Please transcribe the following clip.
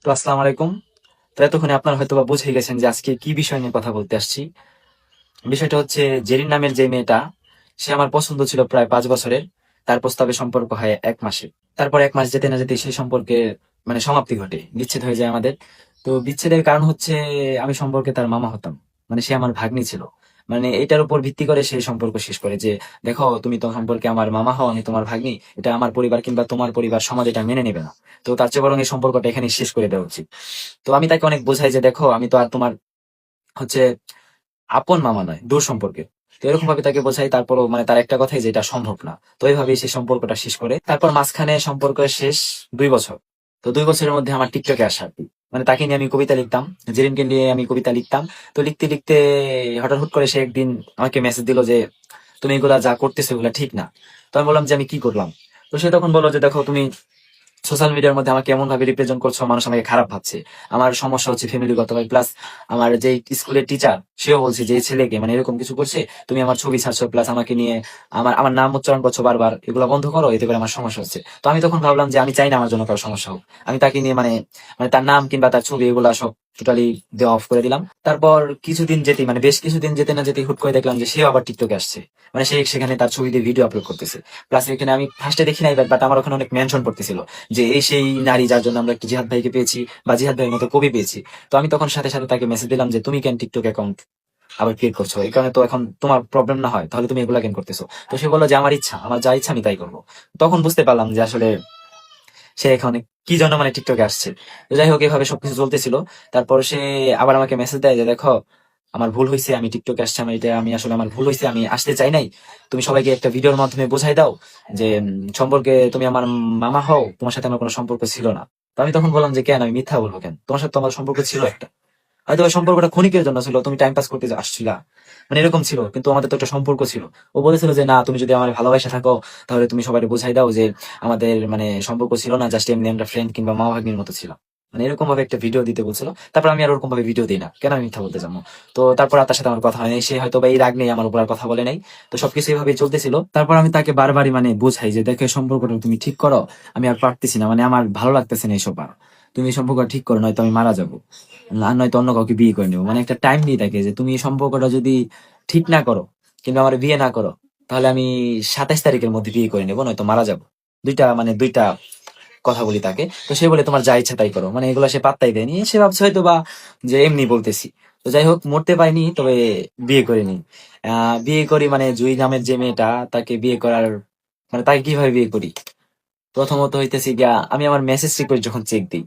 তো আসসালামু আলাইকুম। তো এতক্ষণে আপনার হয়তোবা বুঝে গেছেন যে আজকে কি বিষয় নিয়ে কথা বলতে আসছি। বিষয়টা হচ্ছে জেরিন নামের যে মেয়েটা, সে আমার পছন্দ ছিল প্রায় 5 বছরের। তার প্রস্তাবে সম্পর্ক হয় 1 মাসে। তারপর 1 মাস যেতে না যেতে সেই সম্পর্কে সমাপ্তি ঘটে, বিচ্ছেদ হয়ে যায় আমাদের। তো বিচ্ছেদের কারণ হচ্ছে আমি সম্পর্কে তার মামা হতাম, সে আমার ভাগ্নি ছিল। এটার উপর ভিত্তি করে সেই সম্পর্ক শেষ করে যে, দেখো তুমি তো সম্পর্কে আমার মামা হও, আমি তোমার ভাগ্নি, এটা আমার পরিবার কিংবা তোমার পরিবার সমাজ এটা মেনে নেবে না। তো তার চেয়ে বরং এই সম্পর্কটা এখানে শেষ করে দেওয়া উচিত। তো আমি তাকে অনেক বোঝাই যে, দেখো আমি তো আর তোমার হচ্ছে আপন মামা নয়, দূর সম্পর্কে। তো এরকম ভাবে তাকে বোঝাই, তারপরও তার একটা কথাই যে এটা সম্ভব না। তো এইভাবেই সে সম্পর্কটা শেষ করে। তারপর মাঝখানে সম্পর্ক শেষ 2 বছর। তো 2 বছরের মধ্যে আমার টিকটকে আসা আর কি। তাকে নিয়ে আমি কবিতা লিখতাম, জেরিনকে নিয়ে আমি কবিতা লিখতাম। তো লিখতে লিখতে হঠাৎ হুট করে সে একদিন আমাকে মেসেজ দিল যে, তুমি এগুলা যা করতেছো এগুলা ঠিক না। তো আমি বললাম যে আমি কি করলাম। তো সে তখন বললো যে, দেখো তুমি সোশ্যাল মিডিয়ার মধ্যে আমাকে এমন ভাবে রিপ্রেজেন্ট করছো, মানুষ আমাকে খারাপ ভাবছে। আমার সমস্যা হচ্ছে ফ্যামিলিগত ভাবে, প্লাস আমার যে স্কুলের টিচার সেও বলছে যে এই ছেলেকে এরকম কিছু করছে, তুমি আমার ছবি ছাড়ছো, প্লাস আমাকে নিয়ে আমার আমার নাম উচ্চারণ করছো বারবার, এগুলো বন্ধ করো, এতে করে আমার সমস্যা হচ্ছে। তো আমি তখন ভাবলাম যে আমি চাই না আমার জন্য কারো সমস্যা হোক। আমি তাকে নিয়ে তার নাম কিংবা তার ছবি এগুলা সব টোটালি দেওয়া অফ করে দিলাম। তারপর কিছুদিন যেতে বেশ কিছুদিন যেতে না যেতে হুট করে দেখলাম যে সেও আবার টিকটকে আসছে। সে সেখানে তার ছবি দিয়ে ভিডিও আপলোড করতেছে। প্লাস এখানে আমি ফার্স্টে দেখি নাই, বাট আমার ওখানে অনেক মেনশন করতেছিল যে এই সেই নারী যার জন্য আমরা একটি জিহাদ ভাইকে পেয়েছি, বা জিহাদ ভাইয়ের মতো কবি পেয়েছি। তো আমি তখন সাথে সাথে তাকে মেসেজ দিলাম যে, তুমি কেন টিকটক অ্যাকাউন্ট আবার ক্রিয়েট করছো? এই কারণে তো এখন তোমার প্রবলেম না হয়, তাহলে তুমি এগুলা কেন করতেছো? তো সে বললো যে, আমার ইচ্ছা, আমার যা ইচ্ছা আমি তাই করবো। তখন বুঝতে পারলাম যে আসলে সে এখানে কি জন্য টিকটকে আসছে। তো যাই হোক, এভাবে সবকিছু চলতেছিল। তারপর সে আবার আমাকে মেসেজ দেয় যে, দেখো আমার ভুল হয়েছে, আমি টিকটকে আসছি, আমি আসলে আমার ভুল হয়েছে, আমি আসতে চাই নাই। তুমি সবাইকে একটা ভিডিওর মাধ্যমে বোঝাই দাও যে সম্পর্কে তুমি আমার মামা হও, তোমার সাথে আমার কোনো সম্পর্ক ছিল না। তো আমি তখন বললাম যে, কেন আমি মিথ্যা বলবো কেন, তোমার সাথে তো আমার সম্পর্ক ছিল একটা। হয়তো ওই সম্পর্কটা ক্ষণিকের জন্য ছিল, তুমি টাইম পাস করতে আসছিলা, এরকম ছিল, কিন্তু আমাদের তো একটা সম্পর্ক ছিল। ও বলেছিল যে, না তুমি যদি আমার ভালোবাসা থাকো, তাহলে তুমি সবাই বোঝাই দাও যে আমাদের সম্পর্ক ছিল না, জাস্ট এমনি আমরা ফ্রেন্ড কিংবা মা ভাগ্নির মতো ছিল। এরকম ভাবে একটা ভিডিও দিতে বলছিল। তারপর আমি আর ওরকম ভাবে ভিডিও দিই না, কেন আমি মিথ্যা বলতে যাবো। তো তারপর আর তার সাথে আমার কথা হয় নাই, সে হয়তো বা এই রাগ নেই আমার উপর, আর কথা বলে নাই। তো সবকিছু এইভাবে চলতেছিল। তারপর আমি তাকে বারবারই বোঝাই যে, দেখো এই সম্পর্কটা তুমি ঠিক করো, আমি আর পারতেছি না, আমার ভালো লাগতেছে না এইসব আর। তুমি এই সম্পর্ক ঠিক করো, নয়তো আমি মারা যাবো, আর নয়তো অন্য কাউকে বিয়ে করে নেবো। একটা টাইম দিয়ে থাকে যে, তুমি এই সম্পর্কটা যদি ঠিক না করো কিংবা আমার বিয়ে না করো, তাহলে আমি 27 তারিখের মধ্যে বিয়ে করে নেবো, নয়তো মারা যাবো। দুইটা কথা বলি তাকে। তো সে বলে, তোমার যা ইচ্ছা তাই করো, এগুলো সে পাত্তাই দেয়নি। সে ভাবছে হয়তো বা যে এমনি বলতেছি। তো যাই হোক, মরতে পারিনি, তবে বিয়ে করিনি। বিয়ে করি জুই নামের যে মেয়েটা, তাকে বিয়ে করার তাকে কিভাবে বিয়ে করি? প্রথমত হইতেছি গিয়া, আমি আমার মেসেজ রিকোয়েস্ট যখন চেক দিই,